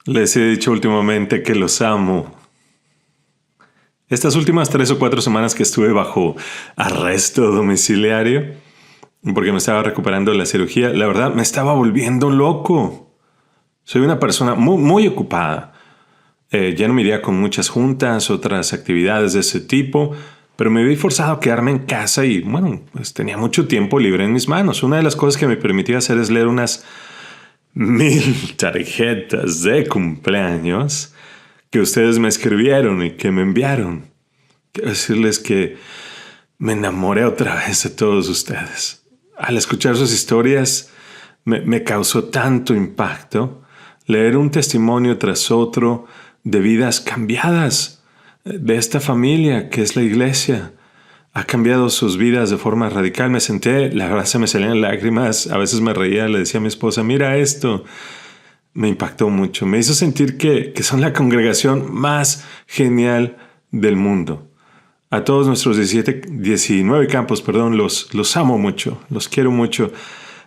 Les he dicho últimamente que los amo. Estas últimas 3 o 4 semanas que estuve bajo arresto domiciliario, porque me estaba recuperando de la cirugía, la verdad me estaba volviendo loco. Soy una persona muy ocupada. Ya no me iría con muchas juntas, otras actividades de ese tipo, pero me vi forzado a quedarme en casa y, bueno, pues tenía mucho tiempo libre en mis manos. Una de las cosas que me permitía hacer es leer unas 1000 tarjetas de cumpleaños que ustedes me escribieron y que me enviaron. Quiero decirles que me enamoré otra vez de todos ustedes. Al escuchar sus historias me causó tanto impacto leer un testimonio tras otro de vidas cambiadas, de esta familia que es la iglesia. Ha cambiado sus vidas de forma radical. Me senté, la verdad se me salían lágrimas, a veces me reía, le decía a mi esposa, mira esto. Me impactó mucho, me hizo sentir que son la congregación más genial del mundo. A todos nuestros 19 campos, los amo mucho, los quiero mucho.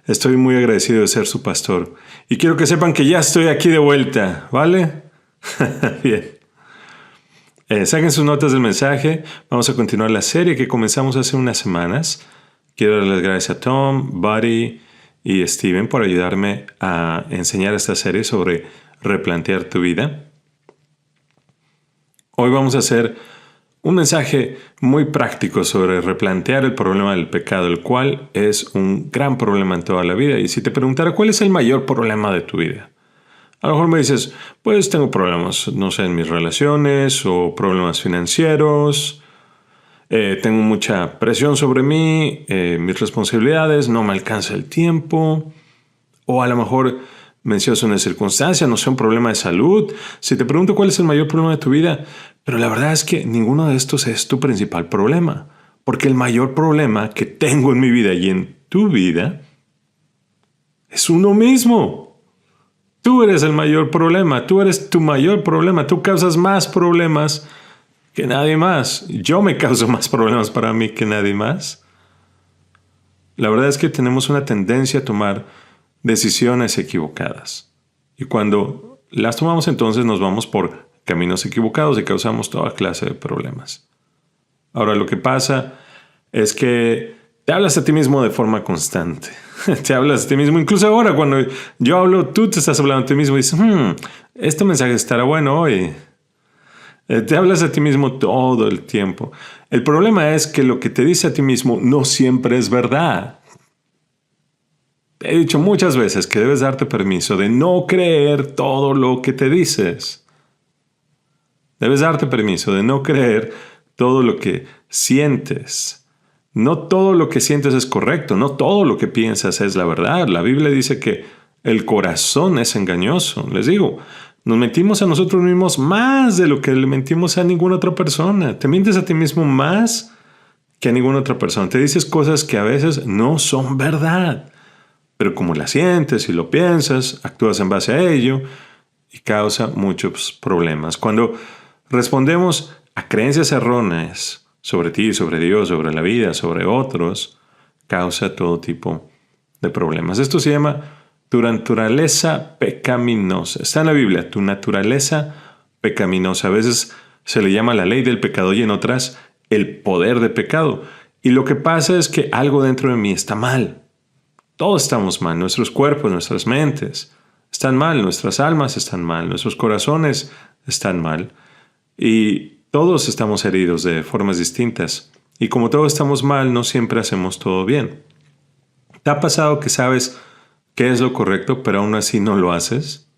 Estoy muy agradecido de ser su pastor. Y quiero que sepan que ya estoy aquí de vuelta, ¿vale? Bien. Saquen sus notas del mensaje. Vamos a continuar la serie que comenzamos hace unas semanas. Quiero dar las gracias a Tom, Buddy y Steven por ayudarme a enseñar esta serie sobre replantear tu vida. Hoy vamos a hacer un mensaje muy práctico sobre replantear el problema del pecado, el cual es un gran problema en toda la vida. Y si te preguntara cuál es el mayor problema de tu vida, a lo mejor me dices, pues tengo problemas, no sé, en mis relaciones o problemas financieros, tengo mucha presión sobre mí, mis responsabilidades, no me alcanza el tiempo, o a lo mejor mencionas una circunstancia, no sé, un problema de salud. Si te pregunto cuál es el mayor problema de tu vida, pero la verdad es que ninguno de estos es tu principal problema, porque el mayor problema que tengo en mi vida y en tu vida es uno mismo. Tú eres el mayor problema, tú eres tu mayor problema, tú causas más problemas que nadie más. Yo me causo más problemas para mí que nadie más. La verdad es que tenemos una tendencia a tomar decisiones equivocadas. Y cuando las tomamos, entonces nos vamos por caminos equivocados y causamos toda clase de problemas. Ahora, lo que pasa es que te hablas a ti mismo de forma constante. Te hablas a ti mismo. Incluso ahora, cuando yo hablo, tú te estás hablando a ti mismo y dices, este mensaje estará bueno hoy. Te hablas a ti mismo todo el tiempo. El problema es que lo que te dice a ti mismo no siempre es verdad. Te he dicho muchas veces que debes darte permiso de no creer todo lo que te dices. Debes darte permiso de no creer todo lo que sientes. No todo lo que sientes es correcto, no todo lo que piensas es la verdad. La Biblia dice que el corazón es engañoso. Les digo, nos mentimos a nosotros mismos más de lo que le mentimos a ninguna otra persona. Te mientes a ti mismo más que a ninguna otra persona. Te dices cosas que a veces no son verdad, pero como las sientes y lo piensas, actúas en base a ello y causa muchos problemas. Cuando respondemos a creencias erróneas sobre ti, sobre Dios, sobre la vida, sobre otros, causa todo tipo de problemas. Esto se llama tu naturaleza pecaminosa. Está en la Biblia, tu naturaleza pecaminosa. A veces se le llama la ley del pecado y en otras el poder de pecado. Y lo que pasa es que algo dentro de mí está mal. Todos estamos mal, nuestros cuerpos, nuestras mentes están mal, nuestras almas están mal, nuestros corazones están mal. Y todos estamos heridos de formas distintas. Y como todos estamos mal, no siempre hacemos todo bien. ¿Te ha pasado que sabes qué es lo correcto, pero aún así no lo haces?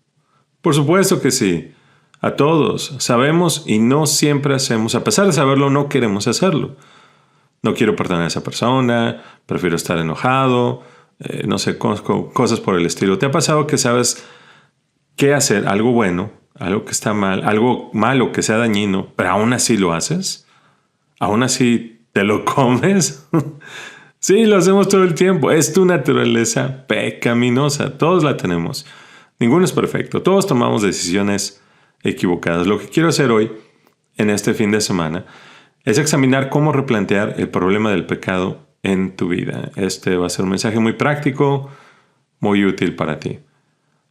Por supuesto que sí. A todos. Sabemos y no siempre hacemos. A pesar de saberlo, no queremos hacerlo. No quiero perdonar a esa persona, prefiero estar enojado, no sé, cosas por el estilo. ¿Te ha pasado que sabes qué hacer, algo bueno, algo que está mal, algo malo que sea dañino, pero aún así lo haces? ¿Aún así te lo comes? Sí, lo hacemos todo el tiempo. Es tu naturaleza pecaminosa. Todos la tenemos. Ninguno es perfecto. Todos tomamos decisiones equivocadas. Lo que quiero hacer hoy, en este fin de semana, es examinar cómo replantear el problema del pecado en tu vida. Este va a ser un mensaje muy práctico, muy útil para ti.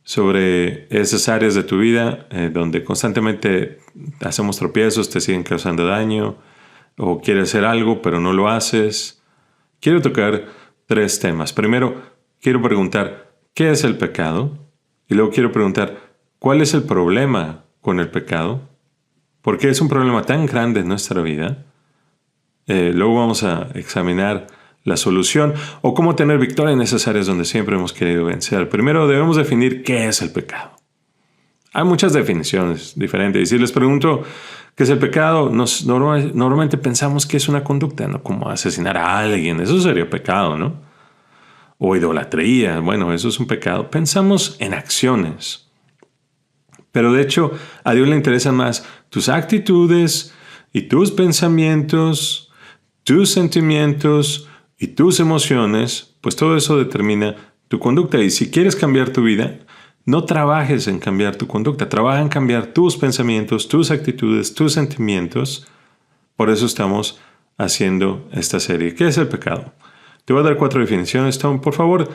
sobre esas áreas de tu vida donde constantemente hacemos tropiezos, te siguen causando daño, o quieres hacer algo pero no lo haces. Quiero tocar 3 temas. Primero, quiero preguntar, ¿qué es el pecado? Y luego quiero preguntar, ¿cuál es el problema con el pecado? ¿Por qué es un problema tan grande en nuestra vida? Luego vamos a examinar la solución o cómo tener victoria en esas áreas donde siempre hemos querido vencer. Primero debemos definir qué es el pecado. Hay muchas definiciones diferentes. Y si les pregunto qué es el pecado, normalmente pensamos que es una conducta, ¿no? Como asesinar a alguien. Eso sería pecado, ¿no? O idolatría. Bueno, eso es un pecado. Pensamos en acciones. Pero de hecho, a Dios le interesan más tus actitudes y tus pensamientos, tus sentimientos y tus emociones, pues todo eso determina tu conducta. Y si quieres cambiar tu vida, no trabajes en cambiar tu conducta, trabaja en cambiar tus pensamientos, tus actitudes, tus sentimientos. Por eso estamos haciendo esta serie. ¿Qué es el pecado? Te voy a dar 4 definiciones, Tom. Por favor,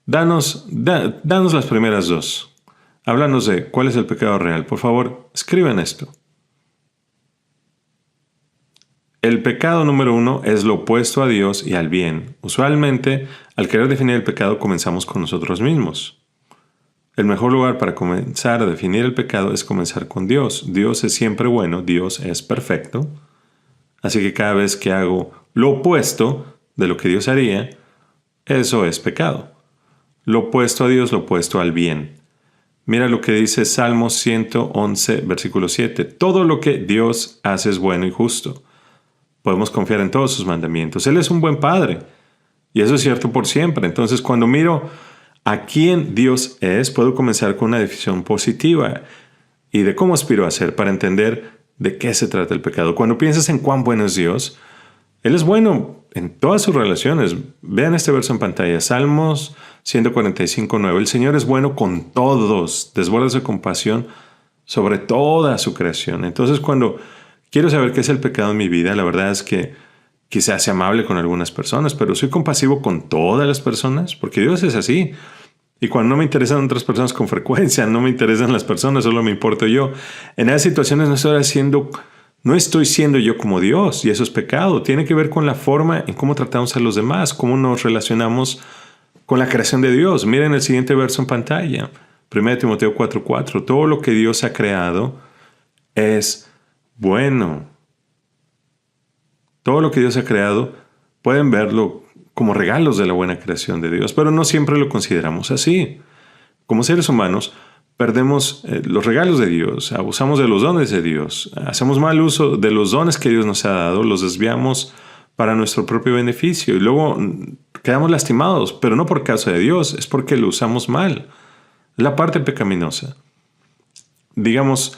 danos las primeras 2. Háblanos de cuál es el pecado real. Por favor, escriban esto. El pecado número 1 es lo opuesto a Dios y al bien. Usualmente, al querer definir el pecado, comenzamos con nosotros mismos. El mejor lugar para comenzar a definir el pecado es comenzar con Dios. Dios es siempre bueno, Dios es perfecto. Así que cada vez que hago lo opuesto de lo que Dios haría, eso es pecado. Lo opuesto a Dios, lo opuesto al bien. Mira lo que dice Salmos 111, versículo 7. Todo lo que Dios hace es bueno y justo. Podemos confiar en todos sus mandamientos. Él es un buen padre. Y eso es cierto por siempre. Entonces, cuando miro a quién Dios es, puedo comenzar con una definición positiva y de cómo aspiro a ser para entender de qué se trata el pecado. Cuando piensas en cuán bueno es Dios, Él es bueno en todas sus relaciones. Vean este verso en pantalla. Salmos 145:9. El Señor es bueno con todos, desborda su compasión sobre toda su creación. Entonces, cuando quiero saber qué es el pecado en mi vida, la verdad es que quizás sea amable con algunas personas, pero soy compasivo con todas las personas, porque Dios es así. Y cuando no me interesan otras personas con frecuencia, no me interesan las personas, solo me importo yo. En esas situaciones no estoy siendo yo como Dios, y eso es pecado. Tiene que ver con la forma en cómo tratamos a los demás, cómo nos relacionamos con la creación de Dios. Miren el siguiente verso en pantalla. 1 Timoteo 4:4. Todo lo que Dios ha creado es bueno. Todo lo que Dios ha creado pueden verlo como regalos de la buena creación de Dios, pero no siempre lo consideramos así. Como seres humanos, perdemos los regalos de Dios, abusamos de los dones de Dios, hacemos mal uso de los dones que Dios nos ha dado, los desviamos para nuestro propio beneficio y luego quedamos lastimados, pero no por causa de Dios, es porque lo usamos mal. La parte pecaminosa. Digamos,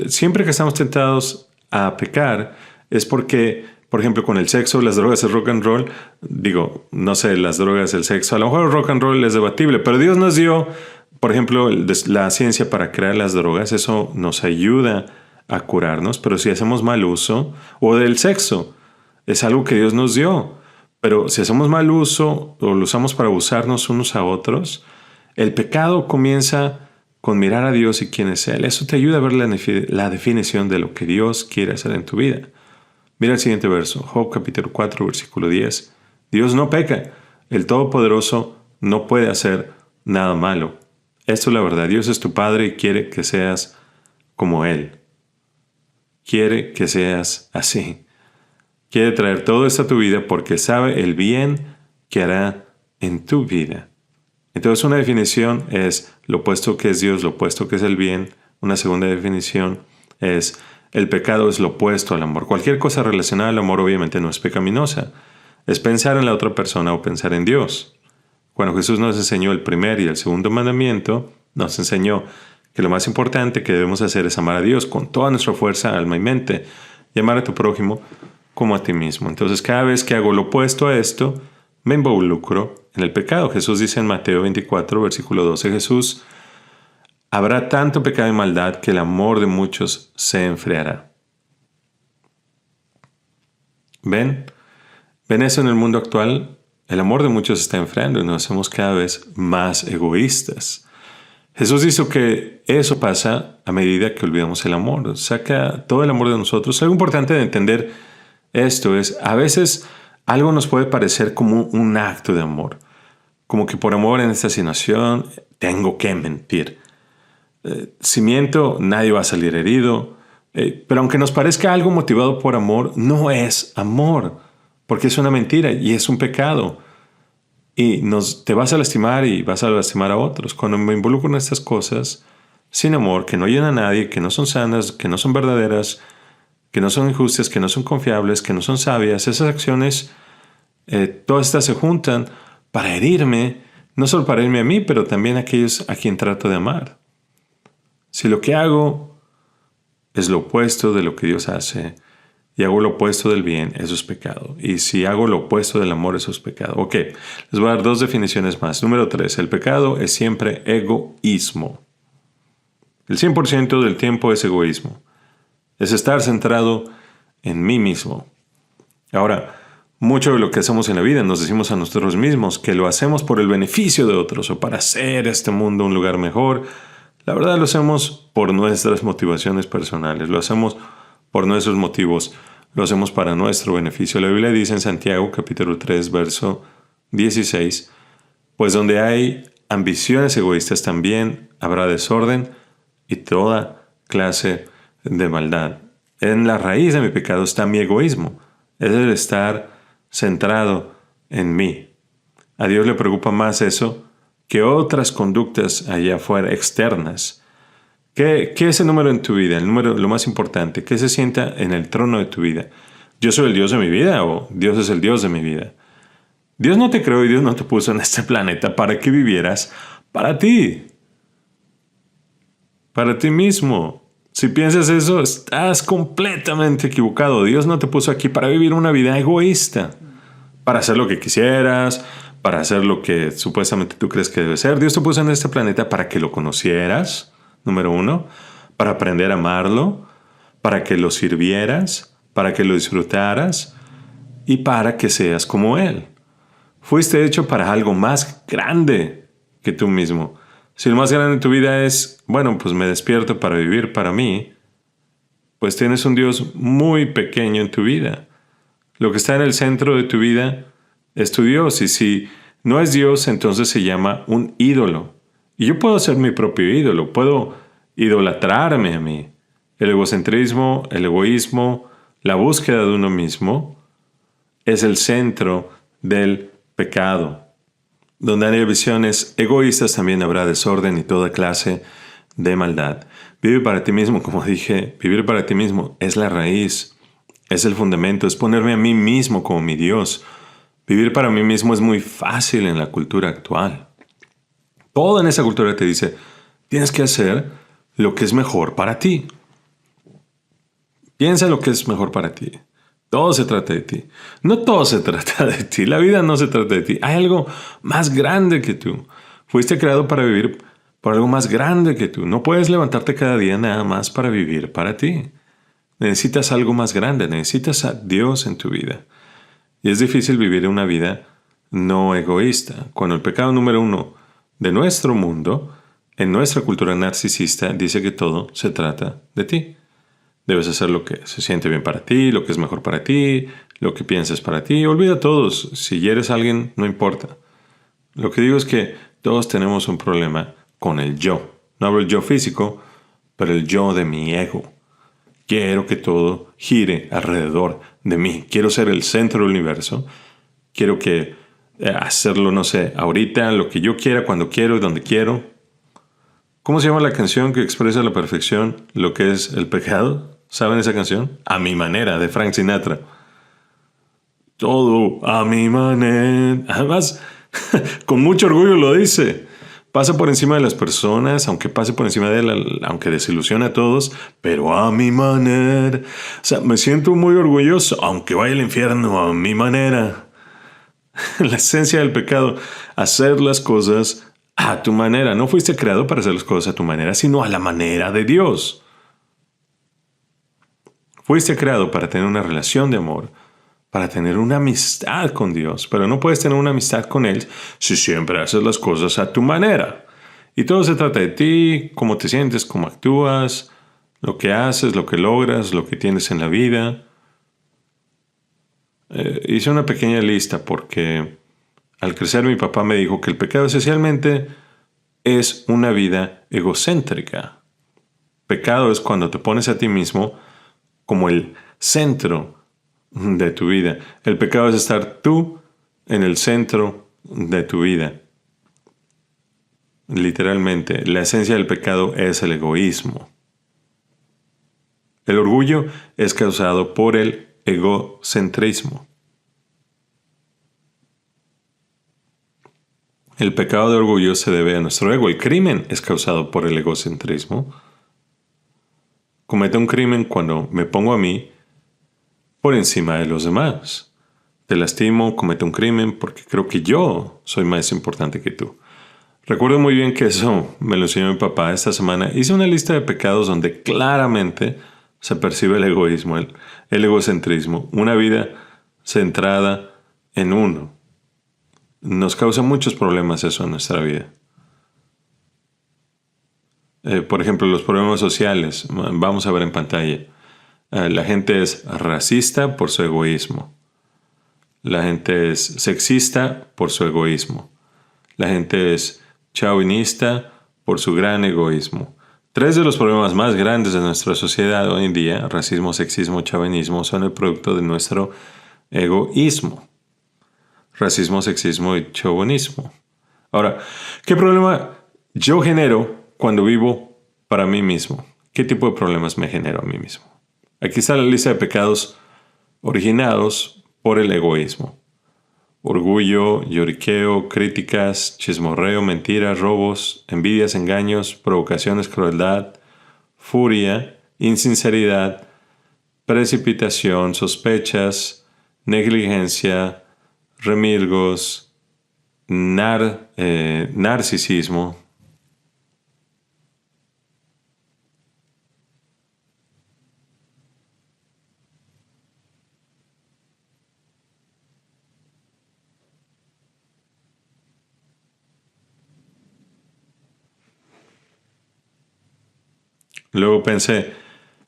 siempre que estamos tentados a pecar, es porque, por ejemplo, con el sexo, las drogas, el rock and roll, digo, no sé, las drogas, el sexo, a lo mejor el rock and roll es debatible, pero Dios nos dio, por ejemplo, la ciencia para crear las drogas, eso nos ayuda a curarnos, pero si hacemos mal uso, o del sexo, es algo que Dios nos dio, pero si hacemos mal uso o lo usamos para abusarnos unos a otros, el pecado comienza con mirar a Dios y quién es Él. Eso te ayuda a ver la definición de lo que Dios quiere hacer en tu vida. Mira el siguiente verso, Job capítulo 4, versículo 10. Dios no peca, el Todopoderoso no puede hacer nada malo. Esto es la verdad, Dios es tu Padre y quiere que seas como Él. Quiere que seas así. Quiere traer todo esto a tu vida porque sabe el bien que hará en tu vida. Entonces una definición es lo opuesto que es Dios, lo opuesto que es el bien. Una segunda definición es el pecado es lo opuesto al amor. Cualquier cosa relacionada al amor obviamente no es pecaminosa. Es pensar en la otra persona o pensar en Dios. Cuando Jesús nos enseñó el primer y el segundo mandamiento, nos enseñó que lo más importante que debemos hacer es amar a Dios con toda nuestra fuerza, alma y mente, y amar a tu prójimo como a ti mismo. Entonces cada vez que hago lo opuesto a esto, me involucro en el pecado. Jesús dice en Mateo 24, versículo 12, Jesús, habrá tanto pecado y maldad que el amor de muchos se enfriará. ¿Ven? ¿Ven eso en el mundo actual? El amor de muchos se está enfriando y nos hacemos cada vez más egoístas. Jesús dijo que eso pasa a medida que olvidamos el amor. Saca todo el amor de nosotros. Algo importante de entender esto es, a veces algo nos puede parecer como un acto de amor. Como que por amor en esta situación tengo que mentir. Si miento, nadie va a salir herido. Pero aunque nos parezca algo motivado por amor, no es amor. Porque es una mentira y es un pecado. Y te vas a lastimar y vas a lastimar a otros. Cuando me involucro en estas cosas, sin amor, que no ayudan a nadie, que no son sanas, que no son verdaderas, que no son injustas, que no son confiables, que no son sabias, esas acciones, todas estas se juntan para herirme, no solo para herirme a mí, pero también a aquellos a quien trato de amar. Si lo que hago es lo opuesto de lo que Dios hace, y hago lo opuesto del bien, eso es pecado. Y si hago lo opuesto del amor, eso es pecado. Ok, les voy a dar 2 definiciones más. Número 3, el pecado es siempre egoísmo. El 100% del tiempo es egoísmo. Es estar centrado en mí mismo. Ahora, mucho de lo que hacemos en la vida nos decimos a nosotros mismos que lo hacemos por el beneficio de otros o para hacer este mundo un lugar mejor. La verdad lo hacemos por nuestras motivaciones personales, lo hacemos por nuestros motivos, lo hacemos para nuestro beneficio. La Biblia dice en Santiago capítulo 3, verso 16, pues donde hay ambiciones egoístas también habrá desorden y toda clase de maldad. En la raíz de mi pecado está mi egoísmo, es el estar centrado en mí. A Dios le preocupa más eso que otras conductas allá afuera, externas. ¿Qué es el número en tu vida? El número, lo más importante, ¿qué se sienta en el trono de tu vida? ¿Yo soy el Dios de mi vida o Dios es el Dios de mi vida? Dios no te creó y Dios no te puso en este planeta para que vivieras para ti. Para ti mismo. Si piensas eso, estás completamente equivocado. Dios no te puso aquí para vivir una vida egoísta. Para hacer lo que quisieras, para hacer lo que supuestamente tú crees que debe ser. Dios te puso en este planeta para que lo conocieras. Número 1, para aprender a amarlo, para que lo sirvieras, para que lo disfrutaras y para que seas como Él. Fuiste hecho para algo más grande que tú mismo. Si lo más grande en tu vida es, bueno, pues me despierto para vivir para mí, pues tienes un Dios muy pequeño en tu vida. Lo que está en el centro de tu vida es tu Dios, y si no es Dios, entonces se llama un ídolo. Y yo puedo ser mi propio ídolo, puedo idolatrarme a mí. El egocentrismo, el egoísmo, la búsqueda de uno mismo es el centro del pecado. Donde hay visiones egoístas también habrá desorden y toda clase de maldad. Vive para ti mismo, como dije, vivir para ti mismo es la raíz, es el fundamento, es ponerme a mí mismo como mi Dios. Vivir para mí mismo es muy fácil en la cultura actual. Todo en esa cultura te dice, tienes que hacer lo que es mejor para ti. Piensa lo que es mejor para ti. Todo se trata de ti. No todo se trata de ti. La vida no se trata de ti. Hay algo más grande que tú. Fuiste creado para vivir por algo más grande que tú. No puedes levantarte cada día nada más para vivir para ti. Necesitas algo más grande. Necesitas a Dios en tu vida. Y es difícil vivir una vida no egoísta. Cuando el pecado número 1 de nuestro mundo, en nuestra cultura narcisista, dice que todo se trata de ti. Debes hacer lo que se siente bien para ti, lo que es mejor para ti, lo que piensas para ti. Olvida a todos. Si hieres a alguien, no importa. Lo que digo es que todos tenemos un problema con el yo. No hablo del yo físico, pero el yo de mi ego. Quiero que todo gire alrededor de mí. Quiero ser el centro del universo. Quiero que hacerlo, no sé, ahorita, lo que yo quiera, cuando quiero y donde quiero. ¿Cómo se llama la canción que expresa a la perfección lo que es el pecado? ¿Saben esa canción? A mi manera, de Frank Sinatra. Todo a mi manera. Además, con mucho orgullo lo dice. Pasa por encima de las personas, aunque pase por encima de él, aunque desilusione a todos, pero a mi manera. O sea, me siento muy orgulloso, aunque vaya al infierno a mi manera. La esencia del pecado, hacer las cosas a tu manera. No fuiste creado para hacer las cosas a tu manera, sino a la manera de Dios. Fuiste creado para tener una relación de amor, para tener una amistad con Dios, pero no puedes tener una amistad con Él si siempre haces las cosas a tu manera. Y todo se trata de ti, cómo te sientes, cómo actúas, lo que haces, lo que logras, lo que tienes en la vida. Hice una pequeña lista porque al crecer mi papá me dijo que el pecado esencialmente es una vida egocéntrica. Pecado es cuando te pones a ti mismo como el centro de tu vida. El pecado es estar tú en el centro de tu vida. Literalmente, la esencia del pecado es el egoísmo. El orgullo es causado por el egocentrismo. El pecado de orgullo se debe a nuestro ego. El crimen es causado por el egocentrismo. Cometo un crimen cuando me pongo a mí por encima de los demás. Te lastimo, cometo un crimen porque creo que yo soy más importante que tú. Recuerdo muy bien que eso me lo enseñó mi papá esta semana. Hice una lista de pecados donde claramente se percibe el egoísmo, el egocentrismo, una vida centrada en uno. Nos causa muchos problemas eso en nuestra vida. Por ejemplo, los problemas sociales. Vamos a ver en pantalla. La gente es racista por su egoísmo. La gente es sexista por su egoísmo. La gente es chauvinista por su gran egoísmo. Tres de los problemas más grandes de nuestra sociedad hoy en día, racismo, sexismo, chauvinismo, son el producto de nuestro egoísmo. Racismo, sexismo y chauvinismo. Ahora, ¿qué problema yo genero cuando vivo para mí mismo? ¿Qué tipo de problemas me genero a mí mismo? Aquí está la lista de pecados originados por el egoísmo. Orgullo, lloriqueo, críticas, chismorreo, mentiras, robos, envidias, engaños, provocaciones, crueldad, furia, insinceridad, precipitación, sospechas, negligencia, remilgos, narcisismo. Luego pensé,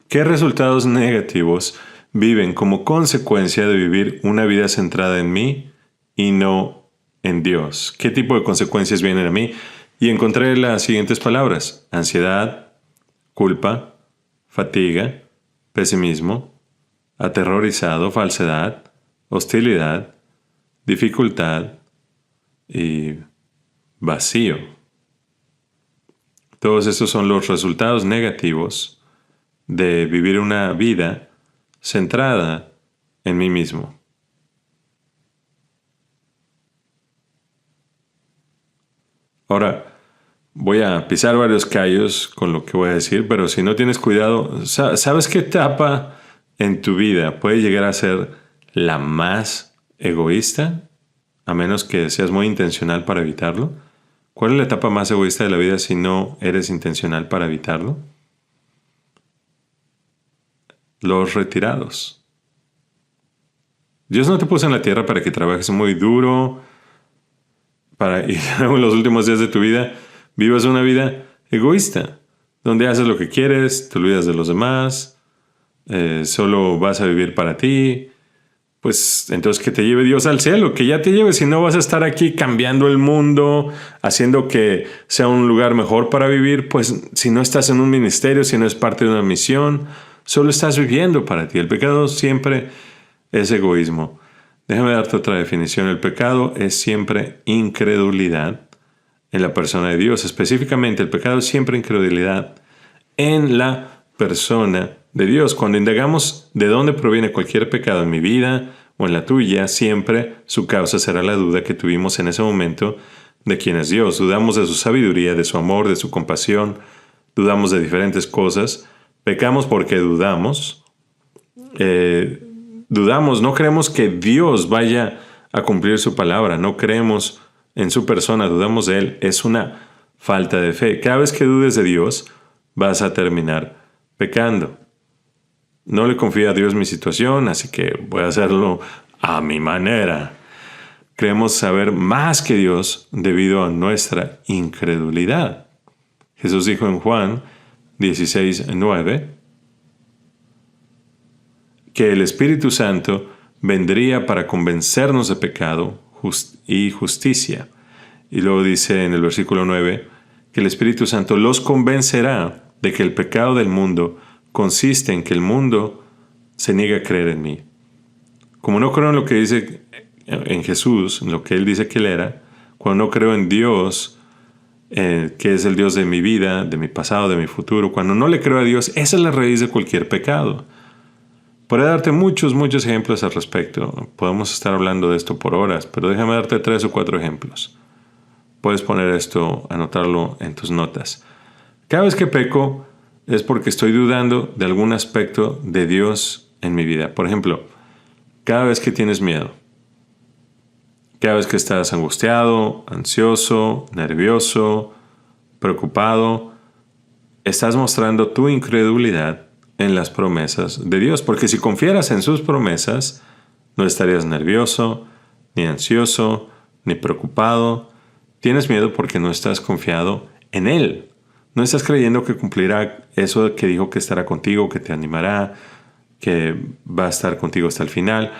¿qué resultados negativos viven como consecuencia de vivir una vida centrada en mí y no en Dios? ¿Qué tipo de consecuencias vienen a mí? Y encontré las siguientes palabras: ansiedad, culpa, fatiga, pesimismo, aterrorizado, falsedad, hostilidad, dificultad y vacío. Todos estos son los resultados negativos de vivir una vida centrada en mí mismo. Ahora, voy a pisar varios callos con lo que voy a decir, pero si no tienes cuidado, ¿sabes qué etapa en tu vida puede llegar a ser la más egoísta? A menos que seas muy intencional para evitarlo. ¿Cuál es la etapa más egoísta de la vida si no eres intencional para evitarlo? Los retirados. Dios no te puso en la tierra para que trabajes muy duro, y en los últimos días de tu vida vivas una vida egoísta, donde haces lo que quieres, te olvidas de los demás, solo vas a vivir para ti. Pues entonces que te lleve Dios al cielo, que ya te lleve, si no vas a estar aquí cambiando el mundo, haciendo que sea un lugar mejor para vivir. Pues si no estás en un ministerio, si no es parte de una misión, solo estás viviendo para ti. El pecado siempre es egoísmo. Déjame darte otra definición. El pecado es siempre incredulidad en la persona de Dios. Específicamente, el pecado es siempre incredulidad en la persona de Dios. Cuando indagamos de dónde proviene cualquier pecado en mi vida o en la tuya, siempre su causa será la duda que tuvimos en ese momento de quién es Dios. Dudamos de su sabiduría, de su amor, de su compasión, dudamos de diferentes cosas. Pecamos porque dudamos. No creemos que Dios vaya a cumplir su palabra, no creemos en su persona, dudamos de Él. Es una falta de fe. Cada vez que dudes de Dios, vas a terminar pecando. No le confío a Dios mi situación, así que voy a hacerlo a mi manera. Creemos saber más que Dios debido a nuestra incredulidad. Jesús dijo en Juan 16:9 que el Espíritu Santo vendría para convencernos de pecado y justicia. Y luego dice en el versículo 9 que el Espíritu Santo los convencerá de que el pecado del mundo consiste en que el mundo se niega a creer en mí. Como no creo en lo que dice en Jesús, en lo que Él dice que Él era, cuando no creo en Dios, que es el Dios de mi vida, de mi pasado, de mi futuro, cuando no le creo a Dios, esa es la raíz de cualquier pecado. Podría darte muchos ejemplos al respecto. Podemos estar hablando de esto por horas, pero déjame darte 3 o 4 ejemplos. Puedes poner esto, anotarlo en tus notas. Cada vez que peco es porque estoy dudando de algún aspecto de Dios en mi vida. Por ejemplo, cada vez que tienes miedo, cada vez que estás angustiado, ansioso, nervioso, preocupado, estás mostrando tu incredulidad en las promesas de Dios. Porque si confiaras en sus promesas, no estarías nervioso, ni ansioso, ni preocupado. Tienes miedo porque no estás confiado en Él. No estás creyendo que cumplirá eso que dijo que estará contigo, que te animará, que va a estar contigo hasta el final.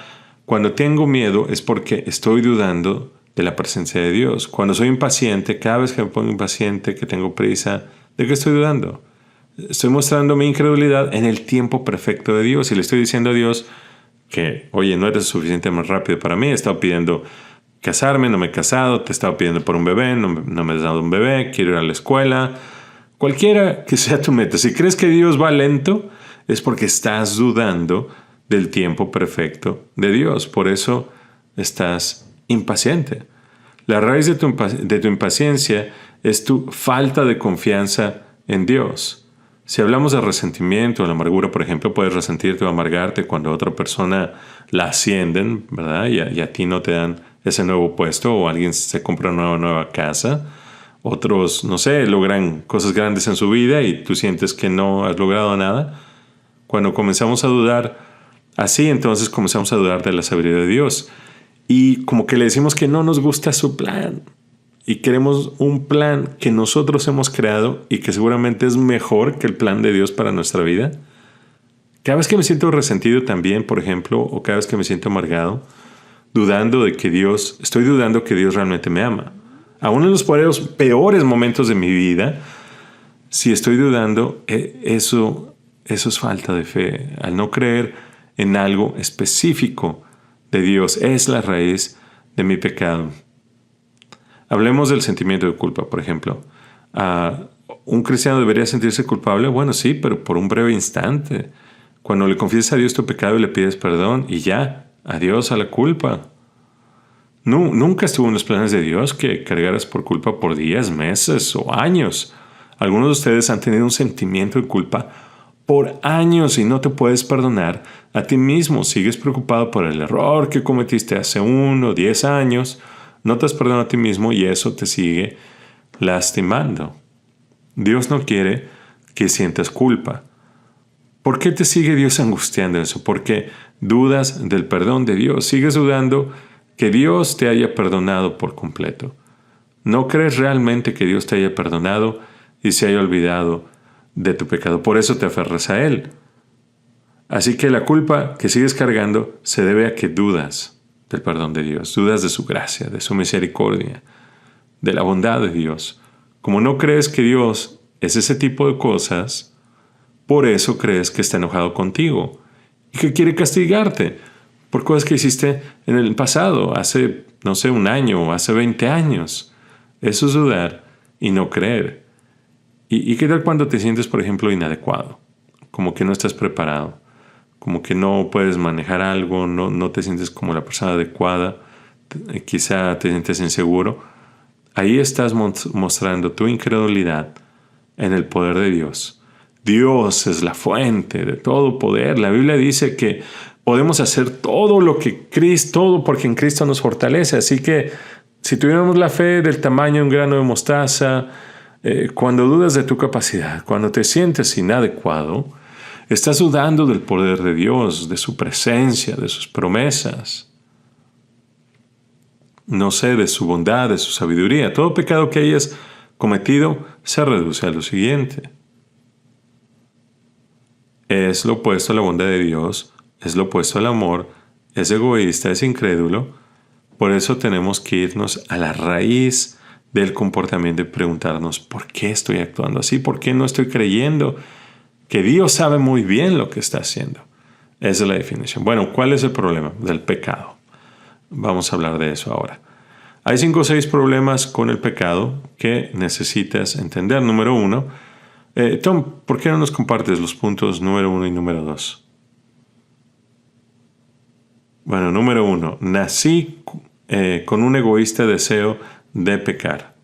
Cuando tengo miedo es porque estoy dudando de la presencia de Dios. Cuando soy impaciente, cada vez que me pongo impaciente, que tengo prisa, ¿de qué estoy dudando? Estoy mostrando mi incredulidad en el tiempo perfecto de Dios y le estoy diciendo a Dios que, oye, no eres suficientemente rápido para mí, he estado pidiendo casarme, no me he casado, te he estado pidiendo por un bebé, no me has dado un bebé, quiero ir a la escuela. Cualquiera que sea tu meta, si crees que Dios va lento, es porque estás dudando del tiempo perfecto de Dios. Por eso estás impaciente. La raíz de tu impaciencia es tu falta de confianza en Dios. Si hablamos de resentimiento o la amargura, por ejemplo, puedes resentirte o amargarte cuando a otra persona la ascienden, ¿verdad? Y a ti no te dan ese nuevo puesto, o alguien se compra una nueva casa. Otros, no sé, logran cosas grandes en su vida y tú sientes que no has logrado nada. Cuando comenzamos a dudar así, entonces comenzamos a dudar de la sabiduría de Dios. Y como que le decimos que no nos gusta su plan. Y queremos un plan que nosotros hemos creado y que seguramente es mejor que el plan de Dios para nuestra vida. Cada vez que me siento resentido también, por ejemplo, o cada vez que me siento amargado, estoy dudando que Dios realmente me ama. Aún en los peores momentos de mi vida, si estoy dudando, eso es falta de fe. Al no creer en algo específico de Dios, es la raíz de mi pecado. Hablemos del sentimiento de culpa, por ejemplo. ¿Un cristiano debería sentirse culpable? Bueno, sí, pero por un breve instante. Cuando le confiesas a Dios tu pecado y le pides perdón y ya, adiós a la culpa. No, nunca estuvo en los planes de Dios que cargaras por culpa por días, meses o años. Algunos de ustedes han tenido un sentimiento de culpa por años y no te puedes perdonar a ti mismo. Sigues preocupado por el error que cometiste hace 1 o 10 años. No te has perdonado a ti mismo y eso te sigue lastimando. Dios no quiere que sientas culpa. ¿Por qué te sigue Dios angustiando eso? Porque dudas del perdón de Dios. Sigues dudando que Dios te haya perdonado por completo. No crees realmente que Dios te haya perdonado y se haya olvidado de tu pecado. Por eso te aferras a Él. Así que la culpa que sigues cargando se debe a que dudas del perdón de Dios, dudas de su gracia, de su misericordia, de la bondad de Dios. Como no crees que Dios es ese tipo de cosas, por eso crees que está enojado contigo y que quiere castigarte por cosas que hiciste en el pasado, hace, no sé, 1 año o hace 20 años. Eso es dudar y no creer. ¿Y qué tal cuando te sientes, por ejemplo, inadecuado? Como que no estás preparado, como que no puedes manejar algo, no te sientes como la persona adecuada, quizá te sientes inseguro. Ahí estás mostrando tu incredulidad en el poder de Dios. Dios es la fuente de todo poder. La Biblia dice que podemos hacer todo porque en Cristo nos fortalece. Así que si tuviéramos la fe del tamaño de un grano de mostaza, cuando dudas de tu capacidad, cuando te sientes inadecuado, estás dudando del poder de Dios, de su presencia, de sus promesas. No sé, de su bondad, de su sabiduría. Todo pecado que hayas cometido se reduce a lo siguiente. Es lo opuesto a la bondad de Dios, es lo opuesto al amor, es egoísta, es incrédulo. Por eso tenemos que irnos a la raíz del comportamiento y preguntarnos, ¿por qué estoy actuando así? ¿Por qué no estoy creyendo que Dios sabe muy bien lo que está haciendo? Esa es la definición. Bueno, ¿cuál es el problema del pecado? Vamos a hablar de eso ahora. Hay 5 o 6 problemas con el pecado que necesitas entender. Número 1, Tom, ¿por qué no nos compartes los puntos número 1 y número 2? Bueno, número 1, nací con un egoísta deseo de pecar.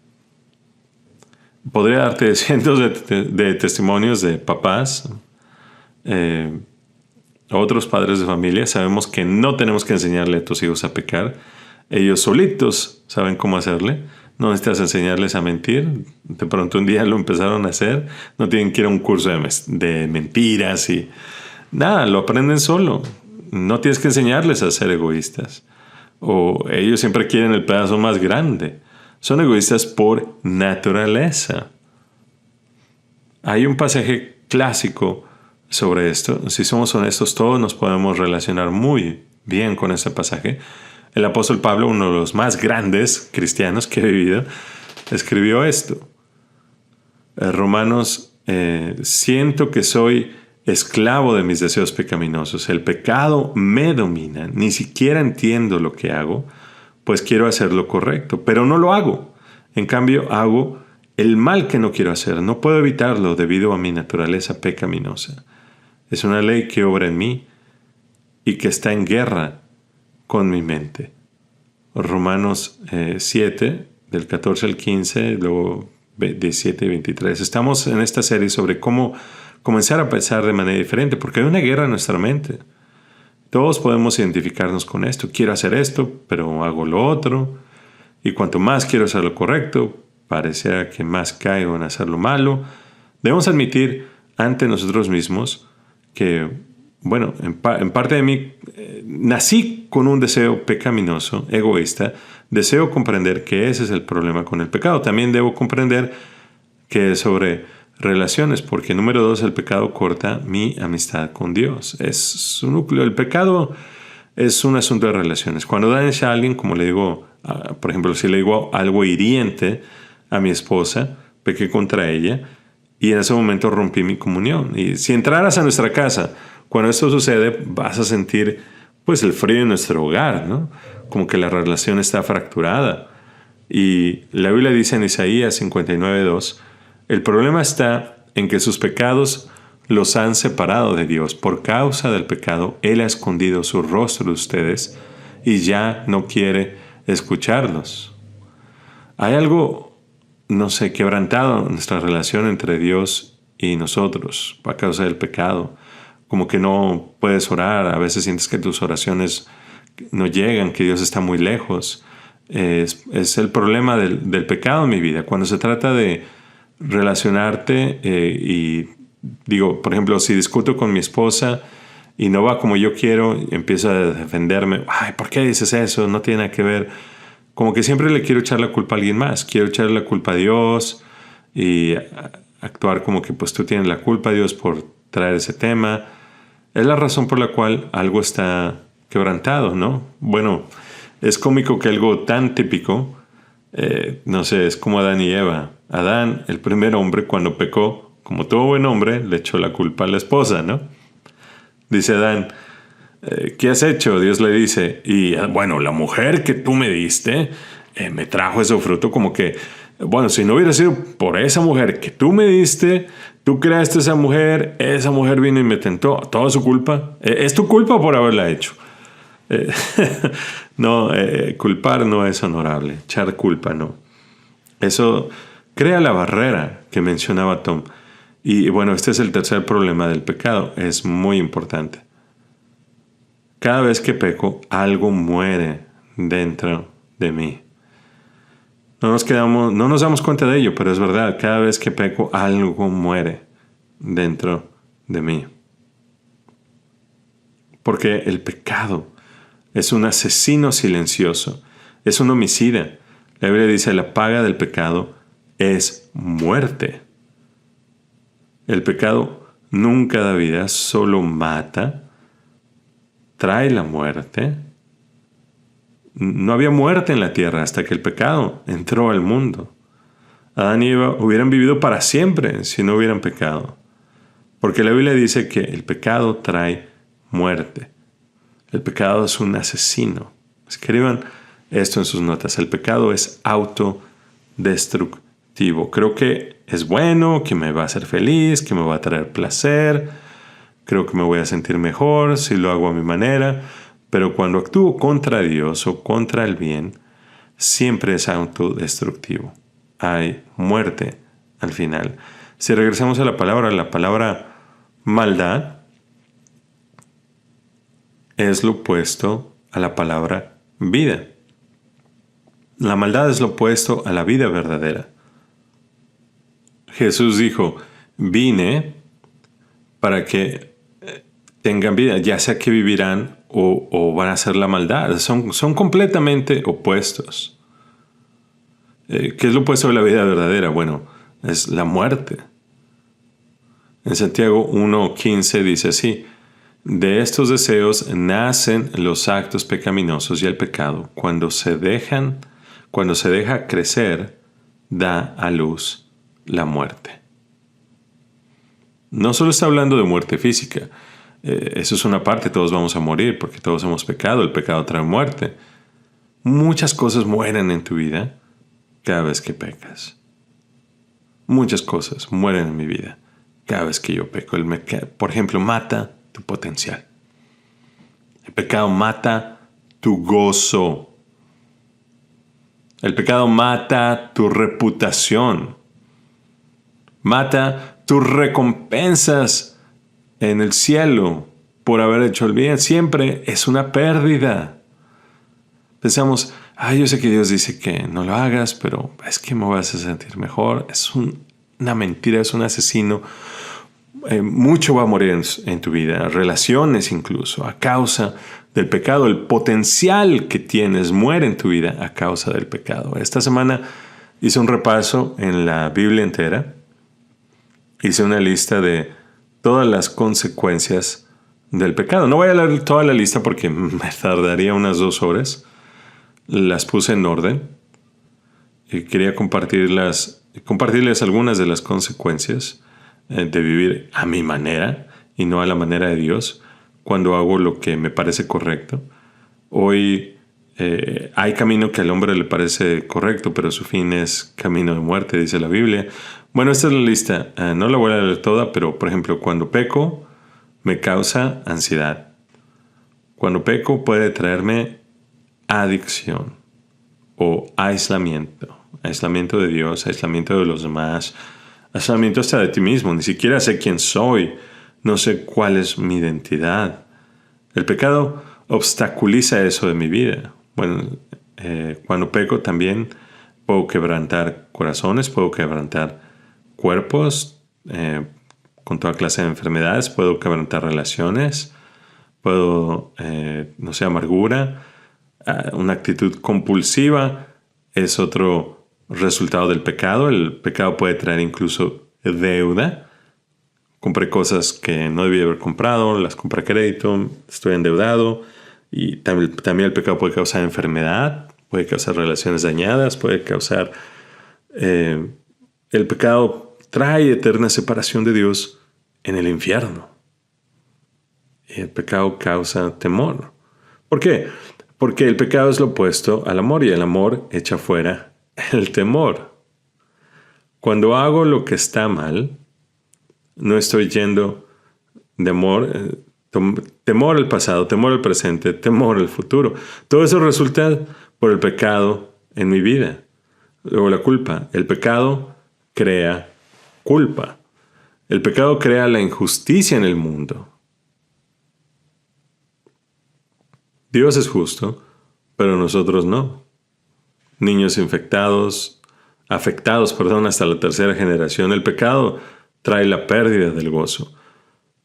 Podría darte cientos de testimonios de papás, otros padres de familia. Sabemos que no tenemos que enseñarle a tus hijos a pecar. Ellos solitos saben cómo hacerle. No necesitas enseñarles a mentir. De pronto un día lo empezaron a hacer. No tienen que ir a un curso de mentiras y nada, lo aprenden solo. No tienes que enseñarles a ser egoístas. O ellos siempre quieren el pedazo más grande. Son egoístas por naturaleza. Hay un pasaje clásico sobre esto. Si somos honestos, todos nos podemos relacionar muy bien con ese pasaje. El apóstol Pablo, uno de los más grandes cristianos que he vivido, escribió esto. Romanos, siento que soy esclavo de mis deseos pecaminosos. El pecado me domina. Ni siquiera entiendo lo que hago, pues quiero hacer lo correcto, pero no lo hago. En cambio, hago el mal que no quiero hacer. No puedo evitarlo debido a mi naturaleza pecaminosa. Es una ley que obra en mí y que está en guerra con mi mente. Romanos 7, del 14 al 15, luego 17 y 23. Estamos en esta serie sobre cómo comenzar a pensar de manera diferente, porque hay una guerra en nuestra mente. Todos podemos identificarnos con esto. Quiero hacer esto, pero hago lo otro. Y cuanto más quiero hacer lo correcto, parecerá que más caigo en hacer lo malo. Debemos admitir ante nosotros mismos que, bueno, en parte de mí nací con un deseo pecaminoso, egoísta. Deseo comprender que ese es el problema con el pecado. También debo comprender que es sobre relaciones, porque número 2, el pecado corta mi amistad con Dios. Es su núcleo. El pecado es un asunto de relaciones. Cuando dañas a alguien, como le digo, por ejemplo, si le digo algo hiriente a mi esposa, pequé contra ella y en ese momento rompí mi comunión. Y si entraras a nuestra casa, cuando esto sucede, vas a sentir pues el frío en nuestro hogar, ¿no? Como que la relación está fracturada. Y la Biblia dice en Isaías 59:2, el problema está en que sus pecados los han separado de Dios. Por causa del pecado, Él ha escondido su rostro de ustedes y ya no quiere escucharlos. Hay algo, no sé, quebrantado en nuestra relación entre Dios y nosotros a causa del pecado. Como que no puedes orar, a veces sientes que tus oraciones no llegan, que Dios está muy lejos. Es el problema del pecado en mi vida. Cuando se trata de relacionarte y digo, por ejemplo, si discuto con mi esposa y no va como yo quiero, empiezo a defenderme. Ay, ¿por qué dices eso? No tiene nada que ver. Como que siempre le quiero echar la culpa a alguien más. Quiero echarle la culpa a Dios y actuar como que pues tú tienes la culpa, Dios, por traer ese tema. Es la razón por la cual algo está quebrantado, ¿no? Bueno, es cómico que algo tan típico, no sé, es como Adán y Eva. Adán, el primer hombre, cuando pecó, como todo buen hombre, le echó la culpa a la esposa, ¿no? Dice Adán, ¿qué has hecho? Dios le dice, y bueno, la mujer que tú me diste me trajo ese fruto, como que, bueno, si no hubiera sido por esa mujer que tú me diste, tú creaste esa mujer vino y me tentó, toda su culpa, es tu culpa por haberla hecho. No, culpar no es honorable, echar culpa no. Eso crea la barrera que mencionaba Tom. Y bueno, este es el tercer problema del pecado, es muy importante. Cada vez que peco, algo muere dentro de mí. No nos damos cuenta de ello, pero es verdad, cada vez que peco, algo muere dentro de mí. Porque el pecado es un asesino silencioso, es un homicida. La Biblia dice, la paga del pecado es muerte. El pecado nunca da vida, solo mata, trae la muerte. No había muerte en la tierra hasta que el pecado entró al mundo. Adán y Eva hubieran vivido para siempre si no hubieran pecado. Porque la Biblia dice que el pecado trae muerte. El pecado es un asesino. Escriban esto en sus notas. El pecado es autodestructivo. Creo que es bueno, que me va a hacer feliz, que me va a traer placer. Creo que me voy a sentir mejor si lo hago a mi manera. Pero cuando actúo contra Dios o contra el bien, siempre es autodestructivo. Hay muerte al final. Si regresamos a la palabra maldad es lo opuesto a la palabra vida. La maldad es lo opuesto a la vida verdadera. Jesús dijo, vine para que tengan vida, ya sea que vivirán o van a hacer la maldad. Son completamente opuestos. ¿Qué es lo opuesto a la vida verdadera? Bueno, es la muerte. En Santiago 1:15 dice así, de estos deseos nacen los actos pecaminosos y el pecado, cuando se deja crecer, da a luz la muerte. No solo está hablando de muerte física, eso es una parte, todos vamos a morir porque todos hemos pecado, el pecado trae muerte. Muchas cosas mueren en tu vida cada vez que pecas. Muchas cosas mueren en mi vida cada vez que yo peco. Por ejemplo, mata tu potencial. El pecado mata tu gozo. El pecado mata tu reputación. Mata tus recompensas en el cielo por haber hecho el bien. Siempre es una pérdida. Pensamos, yo sé que Dios dice que no lo hagas, pero es que me vas a sentir mejor. Es una mentira, es un asesino. Mucho va a morir en tu vida, relaciones incluso, a causa del pecado. El potencial que tienes muere en tu vida a causa del pecado. Esta semana hice un repaso en la Biblia entera. Hice una lista de todas las consecuencias del pecado. No voy a leer toda la lista porque me tardaría unas 2 horas. Las puse en orden y quería compartirles algunas de las consecuencias de vivir a mi manera y no a la manera de Dios cuando hago lo que me parece correcto. Hoy hay camino que al hombre le parece correcto, pero su fin es camino de muerte, dice la Biblia. Bueno, esta es la lista. No la voy a leer toda, pero por ejemplo, cuando peco me causa ansiedad. Cuando peco puede traerme adicción o aislamiento. Aislamiento de Dios, aislamiento de los demás, aislamiento hasta de ti mismo. Ni siquiera sé quién soy, no sé cuál es mi identidad. El pecado obstaculiza eso de mi vida. Bueno, cuando peco también puedo quebrantar corazones, puedo quebrantar cuerpos con toda clase de enfermedades, puedo quebrantar relaciones, puedo, amargura. Una actitud compulsiva es otro resultado del pecado. El pecado puede traer incluso deuda. Compré cosas que no debía haber comprado, las compré a crédito, estoy endeudado. Y también el pecado puede causar enfermedad, puede causar relaciones dañadas, puede causar... el pecado trae eterna separación de Dios en el infierno. Y el pecado causa temor. ¿Por qué? Porque el pecado es lo opuesto al amor y el amor echa fuera el temor. Cuando hago lo que está mal, no estoy yendo de amor, temor al pasado, temor al presente, temor al futuro. Todo eso resulta por el pecado en mi vida. Luego la culpa. El pecado crea culpa. El pecado crea la injusticia en el mundo. Dios es justo, pero nosotros no. Niños afectados hasta la 3ª generación. El pecado trae la pérdida del gozo,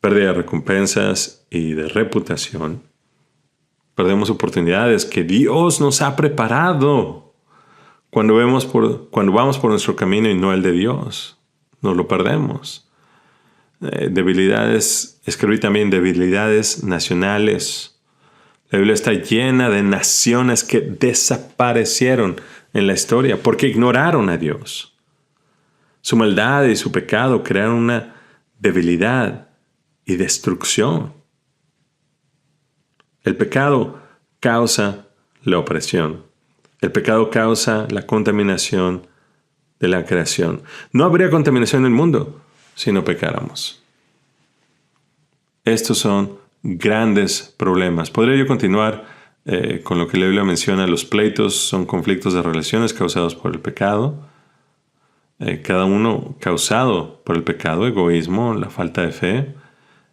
pérdida de recompensas y de reputación. Perdemos oportunidades que Dios nos ha preparado Cuando vamos por nuestro camino y no el de Dios, nos lo perdemos. Escribí también debilidades nacionales. La Biblia está llena de naciones que desaparecieron en la historia porque ignoraron a Dios. Su maldad y su pecado crearon una debilidad y destrucción. El pecado causa la opresión. El pecado causa la contaminación de la creación. No habría contaminación en el mundo si no pecáramos. Estos son grandes problemas. Podría yo continuar con lo que la Biblia menciona. Los pleitos son conflictos de relaciones causados por el pecado. Cada uno causado por el pecado, egoísmo, la falta de fe.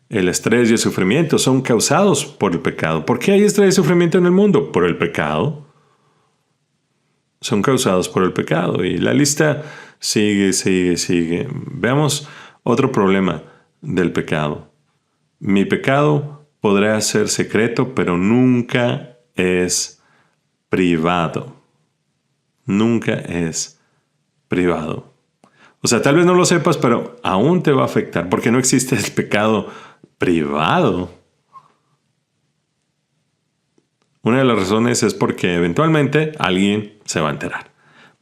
El estrés y el sufrimiento son causados por el pecado. ¿Por qué hay estrés y sufrimiento en el mundo? Por el pecado. Son causados por el pecado. Y la lista sigue. Veamos otro problema del pecado. Mi pecado podrá ser secreto, pero nunca es privado. Nunca es privado. O sea, tal vez no lo sepas, pero aún te va a afectar, porque no existe el pecado privado. Una de las razones es porque eventualmente alguien se va a enterar.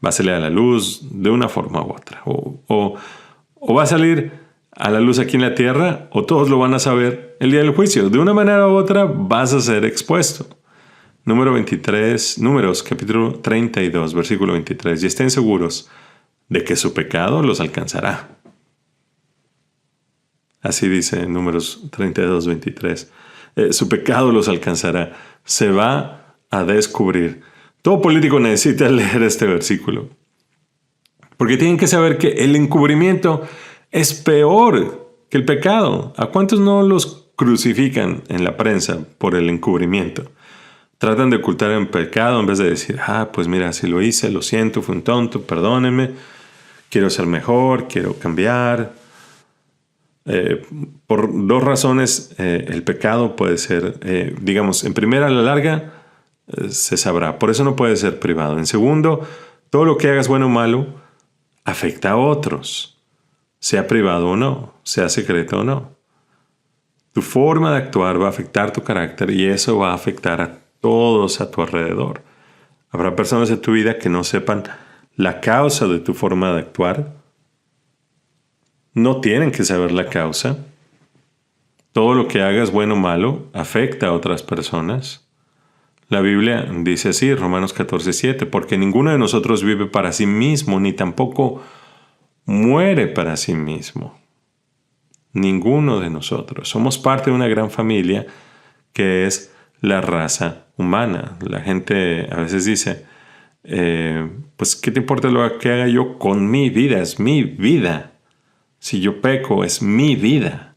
Va a salir a la luz de una forma u otra. O va a salir a la luz aquí en la tierra, o todos lo van a saber el día del juicio. De una manera u otra vas a ser expuesto. Números capítulo 32, versículo 23. Y estén seguros de que su pecado los alcanzará. Así dice Números 32, 23. Su pecado los alcanzará. Se va a descubrir. Todo político necesita leer este versículo. Porque tienen que saber que el encubrimiento es peor que el pecado. ¿A cuántos no los crucifican en la prensa por el encubrimiento? Tratan de ocultar el pecado en vez de decir, pues mira, si lo hice, lo siento, fui un tonto, perdónenme, quiero ser mejor, quiero cambiar. Por dos razones el pecado puede ser, en primera, a la larga, se sabrá. Por eso no puede ser privado. En segundo, todo lo que hagas, bueno o malo, afecta a otros. Sea privado o no, sea secreto o no. Tu forma de actuar va a afectar tu carácter y eso va a afectar a todos a tu alrededor. Habrá personas en tu vida que no sepan la causa de tu forma de actuar. No tienen que saber la causa. Todo lo que hagas, bueno o malo, afecta a otras personas. La Biblia dice así, Romanos 14:7, porque ninguno de nosotros vive para sí mismo, ni tampoco muere para sí mismo. Ninguno de nosotros. Somos parte de una gran familia que es la raza humana. La gente a veces dice, pues ¿qué te importa lo que haga yo con mi vida? Es mi vida. Si yo peco, es mi vida.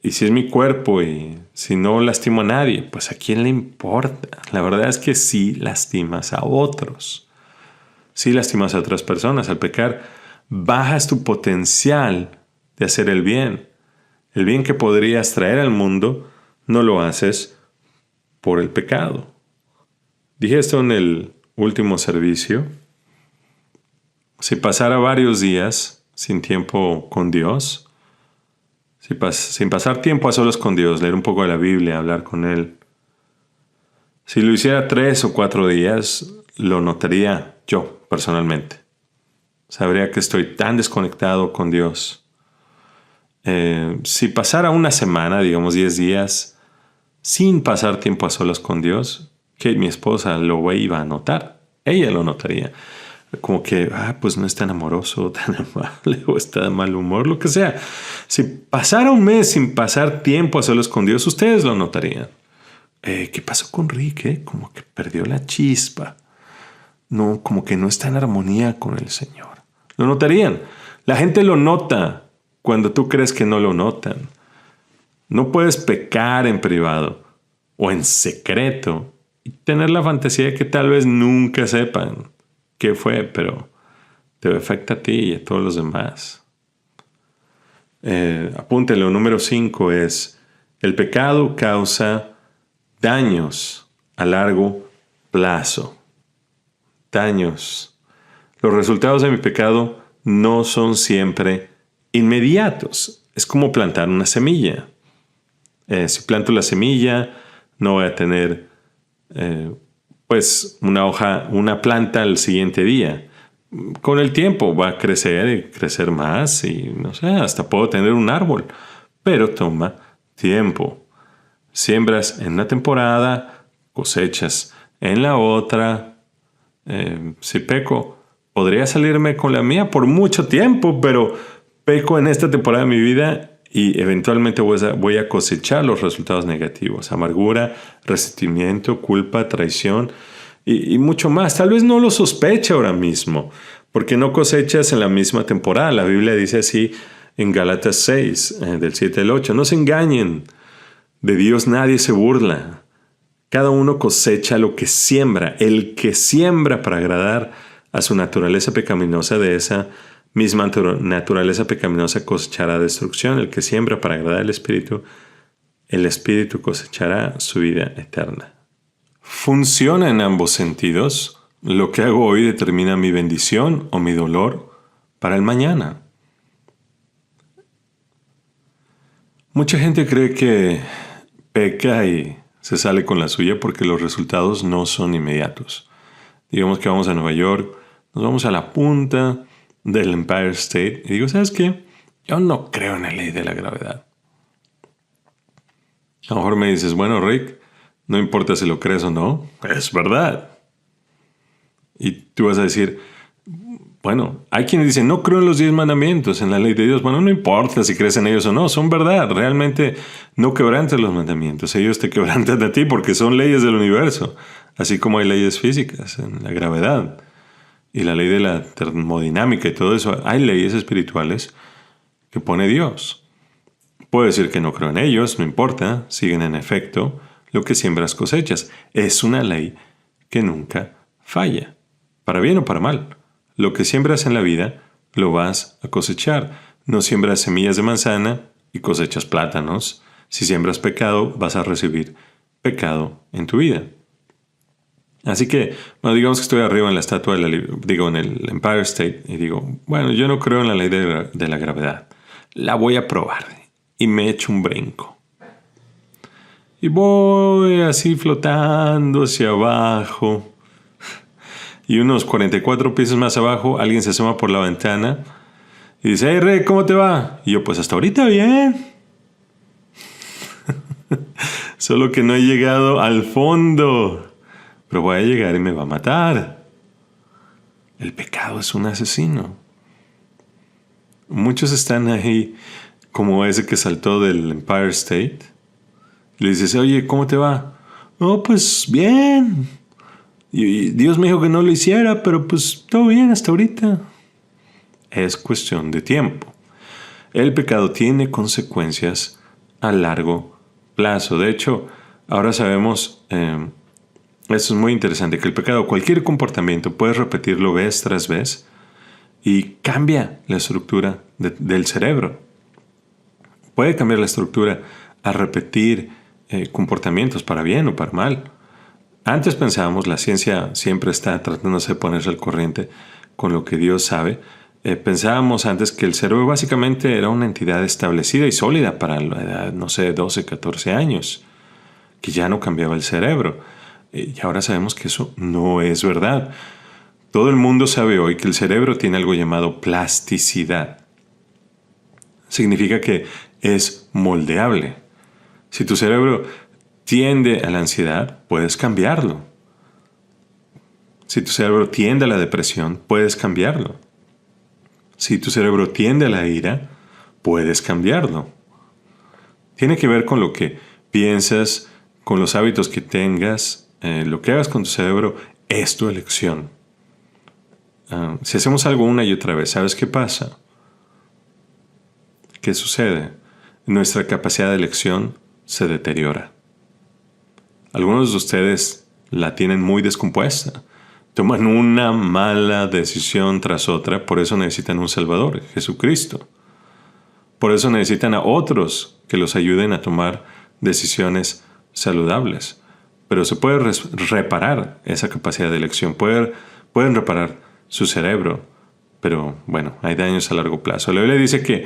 Y si es mi cuerpo y si no lastimo a nadie, pues ¿a quién le importa? La verdad es que sí lastimas a otros. Sí lastimas a otras personas. Al pecar, bajas tu potencial de hacer el bien. El bien que podrías traer al mundo, no lo haces por el pecado. Dije esto en el último servicio. Si pasara varios días sin tiempo con Dios, sin pasar tiempo a solos con Dios, leer un poco de la Biblia, hablar con Él, si lo hiciera 3 o 4 días, lo notaría yo personalmente. Sabría que estoy tan desconectado con Dios. Si pasara una semana, digamos 10 días, sin pasar tiempo a solas con Dios, que mi esposa lo iba a notar. Ella lo notaría. Como que, pues no es tan amoroso, tan amable, o está de mal humor, lo que sea. Si pasara un mes sin pasar tiempo a solas con Dios, ustedes lo notarían. ¿Qué pasó con Rick? Como que perdió la chispa. No, como que no está en armonía con el Señor. Lo notarían. La gente lo nota cuando tú crees que no lo notan. No puedes pecar en privado o en secreto y tener la fantasía de que tal vez nunca sepan qué fue, pero te afecta a ti y a todos los demás. Apúntelo, número 5 es: el pecado causa daños a largo plazo. daños. Los resultados de mi pecado no son siempre inmediatos. Es como plantar una semilla. Si planto la semilla, no voy a tener una planta al siguiente día. Con el tiempo va a crecer y crecer más y no sé, hasta puedo tener un árbol. Pero toma tiempo. Siembras en una temporada, cosechas en la otra. Si peco, podría salirme con la mía por mucho tiempo, pero peco en esta temporada de mi vida y eventualmente voy a cosechar los resultados negativos. Amargura, resentimiento, culpa, traición y mucho más. Tal vez no lo sospeche ahora mismo, porque no cosechas en la misma temporada. La Biblia dice así en Gálatas 6, del 7 al 8. No se engañen, de Dios nadie se burla. Cada uno cosecha lo que siembra. El que siembra para agradar a su naturaleza pecaminosa, de esa misma naturaleza pecaminosa cosechará destrucción. El que siembra para agradar al Espíritu, el Espíritu cosechará su vida eterna. Funciona en ambos sentidos. Lo que hago hoy determina mi bendición o mi dolor para el mañana. Mucha gente cree que peca y se sale con la suya porque los resultados no son inmediatos. Digamos que vamos a Nueva York, nos vamos a la punta del Empire State y digo, ¿sabes qué? Yo no creo en la ley de la gravedad. A lo mejor me dices, bueno, Rick, no importa si lo crees o no, es verdad. Y tú vas a decir, bueno, hay quienes dicen, no creo en los 10 mandamientos, en la ley de Dios. Bueno, no importa si crees en ellos o no, son verdad. Realmente no quebrantas los mandamientos. Ellos te quebrantan a ti porque son leyes del universo. Así como hay leyes físicas, en la gravedad y la ley de la termodinámica y todo eso. Hay leyes espirituales que pone Dios. Puedo decir que no creo en ellos, no importa. Siguen en efecto lo que siembras cosechas. Es una ley que nunca falla, para bien o para mal. Lo que siembras en la vida, lo vas a cosechar. No siembras semillas de manzana y cosechas plátanos. Si siembras pecado, vas a recibir pecado en tu vida. Así que, bueno, digamos que estoy arriba en la estatua, en el Empire State, y digo, bueno, yo no creo en la ley de la gravedad. La voy a probar. Y me echo un brinco. Y voy así flotando hacia abajo. Y unos 44 pisos más abajo, alguien se asoma por la ventana y dice, hey, Rey, ¿cómo te va? Y yo, pues hasta ahorita bien. Solo que no he llegado al fondo. Pero voy a llegar y me va a matar. El pecado es un asesino. Muchos están ahí, como ese que saltó del Empire State. Y le dices, oye, ¿cómo te va? Oh, pues bien. Y Dios me dijo que no lo hiciera, pero pues todo bien hasta ahorita. Es cuestión de tiempo. El pecado tiene consecuencias a largo plazo. De hecho, ahora sabemos, eso es muy interesante, que el pecado, cualquier comportamiento, puedes repetirlo vez tras vez y cambia la estructura del cerebro. Puede cambiar la estructura a repetir comportamientos para bien o para mal. Antes pensábamos, la ciencia siempre está tratándose de ponerse al corriente con lo que Dios sabe. Pensábamos antes que el cerebro básicamente era una entidad establecida y sólida para la edad, no sé, 12, 14 años, que ya no cambiaba el cerebro. Y ahora sabemos que eso no es verdad. Todo el mundo sabe hoy que el cerebro tiene algo llamado plasticidad. Significa que es moldeable. Si tu cerebro tiende a la ansiedad, puedes cambiarlo. Si tu cerebro tiende a la depresión, puedes cambiarlo. Si tu cerebro tiende a la ira, puedes cambiarlo. Tiene que ver con lo que piensas, con los hábitos que tengas, lo que hagas con tu cerebro es tu elección. Si hacemos algo una y otra vez, ¿sabes qué pasa? ¿Qué sucede? Nuestra capacidad de elección se deteriora. Algunos de ustedes la tienen muy descompuesta. Toman una mala decisión tras otra, por eso necesitan un Salvador, Jesucristo. Por eso necesitan a otros que los ayuden a tomar decisiones saludables. Pero se puede reparar esa capacidad de elección. pueden reparar su cerebro, pero bueno, hay daños a largo plazo. La Biblia dice que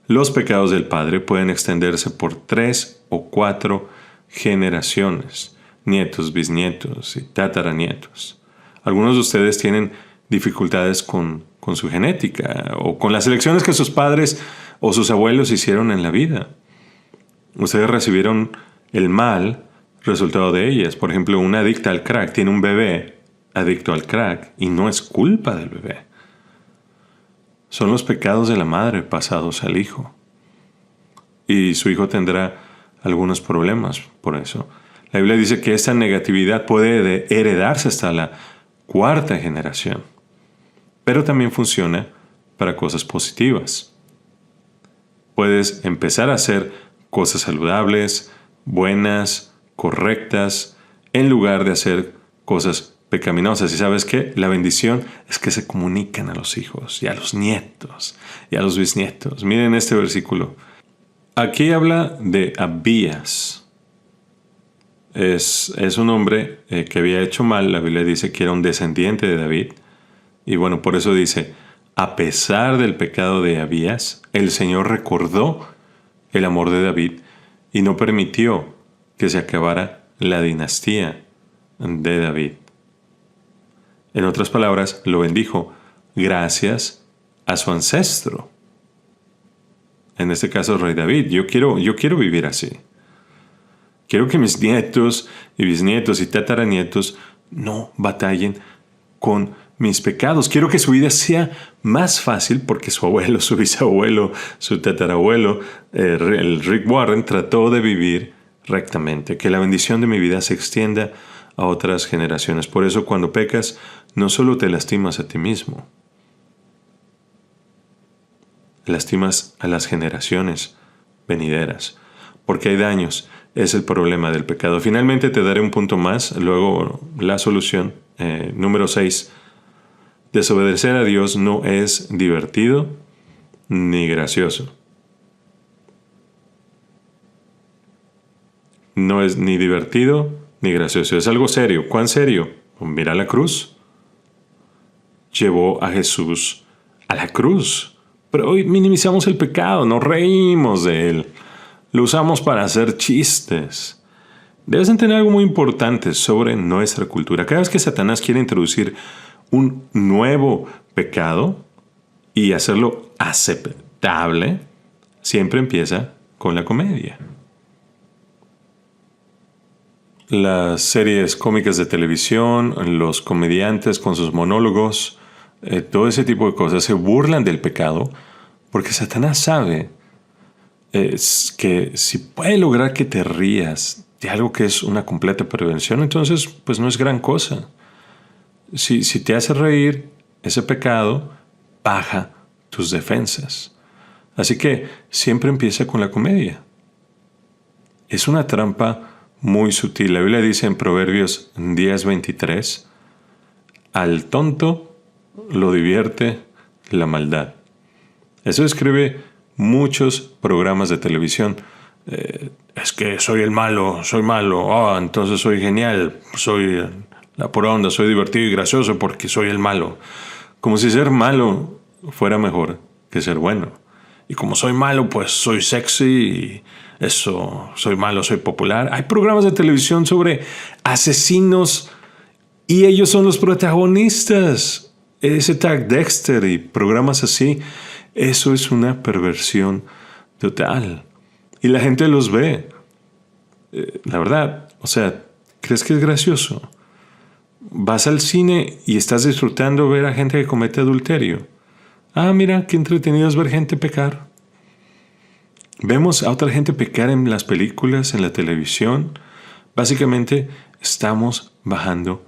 los pecados del padre pueden extenderse por 3 o 4 generaciones, nietos, bisnietos y tataranietos. Algunos de ustedes tienen dificultades con su genética o con las elecciones que sus padres o sus abuelos hicieron en la vida. Ustedes recibieron el mal resultado de ellas. Por ejemplo, una adicta al crack tiene un bebé adicto al crack y no es culpa del bebé. Son los pecados de la madre pasados al hijo. Y su hijo tendrá algunos problemas por eso. La Biblia dice que esta negatividad puede heredarse hasta la 4ª generación. Pero también funciona para cosas positivas. Puedes empezar a hacer cosas saludables, buenas, correctas, en lugar de hacer cosas pecaminosas. ¿Y sabes qué? La bendición es que se comunican a los hijos y a los nietos y a los bisnietos. Miren este versículo. Aquí habla de Abías. Es un hombre que había hecho mal. La Biblia dice que era un descendiente de David. Y bueno, por eso dice, a pesar del pecado de Abías, el Señor recordó el amor de David y no permitió que se acabara la dinastía de David. En otras palabras, lo bendijo gracias a su ancestro. En este caso, el rey David. Yo quiero vivir así. Quiero que mis nietos y bisnietos y tataranietos no batallen con mis pecados. Quiero que su vida sea más fácil porque su abuelo, su bisabuelo, su tatarabuelo, el Rick Warren, trató de vivir rectamente. Que la bendición de mi vida se extienda a otras generaciones. Por eso cuando pecas, no solo te lastimas a ti mismo, lastimas a las generaciones venideras, porque hay daños. Es el problema del pecado. Finalmente te daré un punto más, luego la solución. Número 6. Desobedecer a Dios no es divertido ni gracioso. No es ni divertido ni gracioso. Es algo serio. ¿Cuán serio? Mira la cruz. Llevó a Jesús a la cruz. Pero hoy minimizamos el pecado, nos reímos de él. Lo usamos para hacer chistes. Debes entender algo muy importante sobre nuestra cultura. Cada vez que Satanás quiere introducir un nuevo pecado y hacerlo aceptable, siempre empieza con la comedia. Las series cómicas de televisión, los comediantes con sus monólogos, todo ese tipo de cosas se burlan del pecado porque Satanás sabe que si puede lograr que te rías de algo que es una completa prevención, entonces pues no es gran cosa. Si te hace reír ese pecado, baja tus defensas. Así que siempre empieza con la comedia. Es una trampa muy sutil. La Biblia dice en Proverbios 10:23, al tonto lo divierte la maldad. Eso describe muchos programas de televisión. Es que soy el malo, soy malo. Entonces soy genial, soy la pura onda, soy divertido y gracioso porque soy el malo. Como si ser malo fuera mejor que ser bueno. Y como soy malo, pues soy sexy y eso, soy malo, soy popular. Hay programas de televisión sobre asesinos y ellos son los protagonistas. Ese Tag Dexter y programas así, eso es una perversión total. Y la gente los ve. La verdad, ¿crees que es gracioso? Vas al cine y estás disfrutando ver a gente que comete adulterio. Mira, qué entretenido es ver gente pecar. Vemos a otra gente pecar en las películas, en la televisión. Básicamente, estamos bajando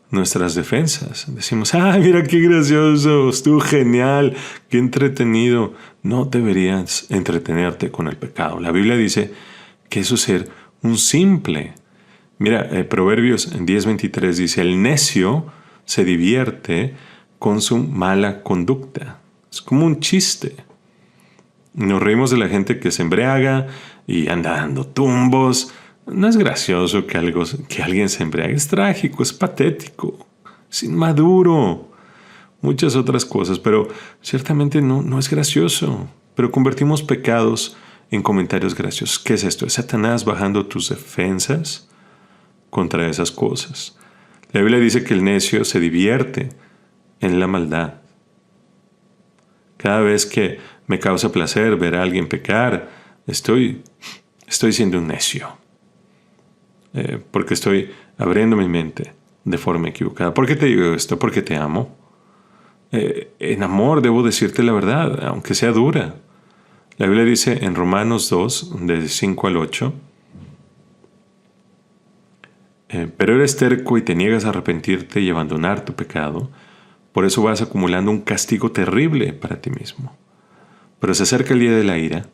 nuestras defensas. Decimos, mira qué gracioso, estuvo genial, qué entretenido. No deberías entretenerte con el pecado. La Biblia dice que eso es ser un simple. Mira, Proverbios 10:23 dice, el necio se divierte con su mala conducta. Es como un chiste. Nos reímos de la gente que se embriaga y anda dando tumbos. No es gracioso que alguien se embriague. Es trágico, es patético. es inmaduro, muchas otras cosas, pero ciertamente no es gracioso. Pero convertimos pecados en comentarios graciosos. ¿Qué es esto? Es Satanás bajando tus defensas contra esas cosas. La Biblia dice que el necio se divierte en la maldad. Cada vez que me causa placer ver a alguien pecar, estoy siendo un necio. Porque estoy abriendo mi mente de forma equivocada. ¿Por qué te digo esto? Porque te amo. En amor debo decirte la verdad, aunque sea dura. La Biblia dice en Romanos 2, de 5 al 8, pero eres terco y te niegas a arrepentirte y abandonar tu pecado, por eso vas acumulando un castigo terrible para ti mismo. Pero se acerca el día de la ira,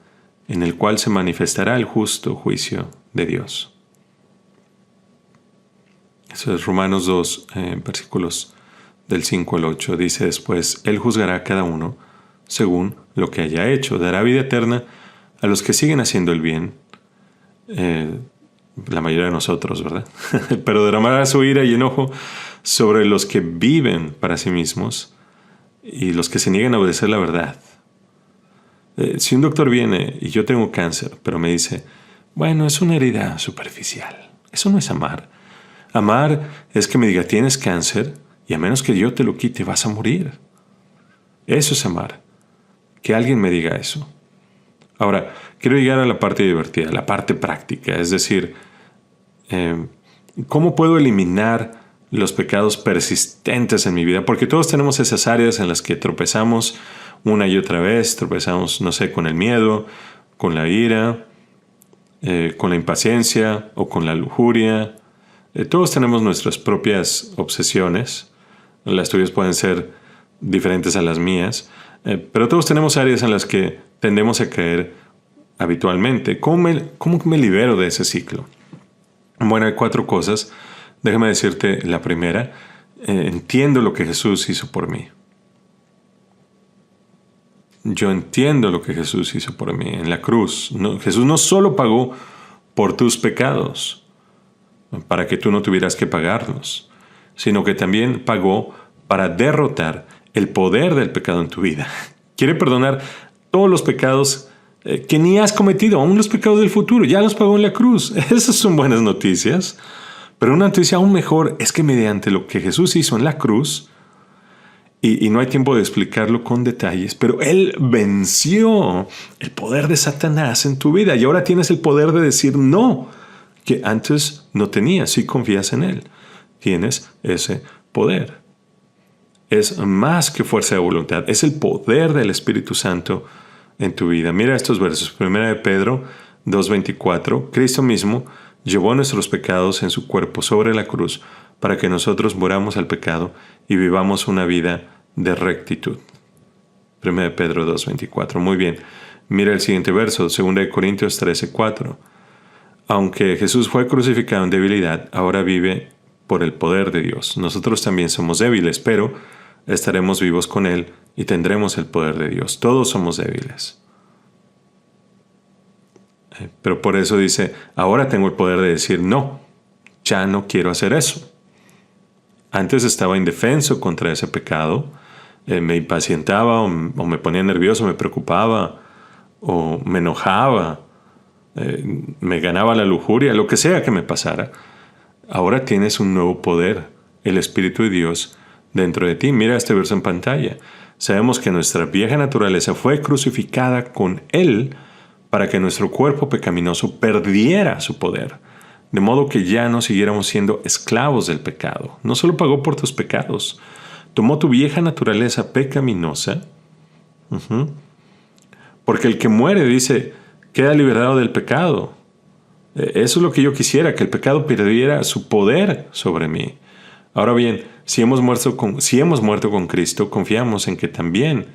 en el cual se manifestará el justo juicio de Dios. Eso es Romanos 2, versículos del 5 al 8. Dice después, Él juzgará a cada uno según lo que haya hecho. Dará vida eterna a los que siguen haciendo el bien. La mayoría de nosotros, ¿verdad? Pero derramará su ira y enojo sobre los que viven para sí mismos y los que se niegan a obedecer la verdad. Si un doctor viene y yo tengo cáncer, pero me dice, bueno, es una herida superficial. Eso no es amar. Amar es que me diga, tienes cáncer y a menos que yo te lo quite vas a morir. Eso es amar. Que alguien me diga eso. Ahora, quiero llegar a la parte divertida, la parte práctica, es decir, ¿cómo puedo eliminar los pecados persistentes en mi vida? Porque todos tenemos esas áreas en las que tropezamos una y otra vez, tropezamos, no sé, con el miedo, con la ira, con la impaciencia o con la lujuria. Todos tenemos nuestras propias obsesiones, las tuyas pueden ser diferentes a las mías, pero todos tenemos áreas en las que tendemos a caer habitualmente. ¿Cómo me libero de ese ciclo? Bueno, hay 4 cosas. Déjame decirte la primera. Entiendo lo que Jesús hizo por mí. Yo entiendo lo que Jesús hizo por mí en la cruz. Jesús no solo pagó por tus pecados, para que tú no tuvieras que pagarlos, sino que también pagó para derrotar el poder del pecado en tu vida. Quiere perdonar todos los pecados que ni has cometido, aún los pecados del futuro, ya los pagó en la cruz. Esas son buenas noticias. Pero una noticia aún mejor es que mediante lo que Jesús hizo en la cruz, y no hay tiempo de explicarlo con detalles, pero Él venció el poder de Satanás en tu vida y ahora tienes el poder de decir no, que antes no tenías si confías en Él. Tienes ese poder. Es más que fuerza de voluntad, es el poder del Espíritu Santo en tu vida. Mira estos versos. 1 Pedro 2:24. Cristo mismo llevó nuestros pecados en su cuerpo sobre la cruz para que nosotros moramos al pecado y vivamos una vida de rectitud. 1 Pedro 2:24. Muy bien. Mira el siguiente verso. 2 Corintios 13:4. Aunque Jesús fue crucificado en debilidad, ahora vive por el poder de Dios. Nosotros también somos débiles, pero estaremos vivos con Él y tendremos el poder de Dios. Todos somos débiles. Pero por eso dice, ahora tengo el poder de decir, no, ya no quiero hacer eso. Antes estaba indefenso contra ese pecado, me impacientaba o me ponía nervioso, me preocupaba o me enojaba, me ganaba la lujuria, lo que sea que me pasara. Ahora tienes un nuevo poder, el Espíritu de Dios dentro de ti. Mira este verso en pantalla. Sabemos que nuestra vieja naturaleza fue crucificada con Él para que nuestro cuerpo pecaminoso perdiera su poder, de modo que ya no siguiéramos siendo esclavos del pecado. No solo pagó por tus pecados, tomó tu vieja naturaleza pecaminosa, porque el que muere, dice, queda liberado del pecado. Eso es lo que yo quisiera, que el pecado perdiera su poder sobre mí. Ahora bien, si hemos muerto con Cristo, confiamos en que también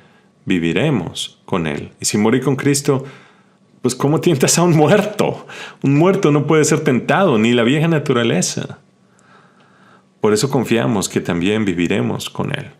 viviremos con Él. Y si morí con Cristo, pues ¿cómo tientas a un muerto? Un muerto no puede ser tentado, ni la vieja naturaleza. Por eso confiamos que también viviremos con Él.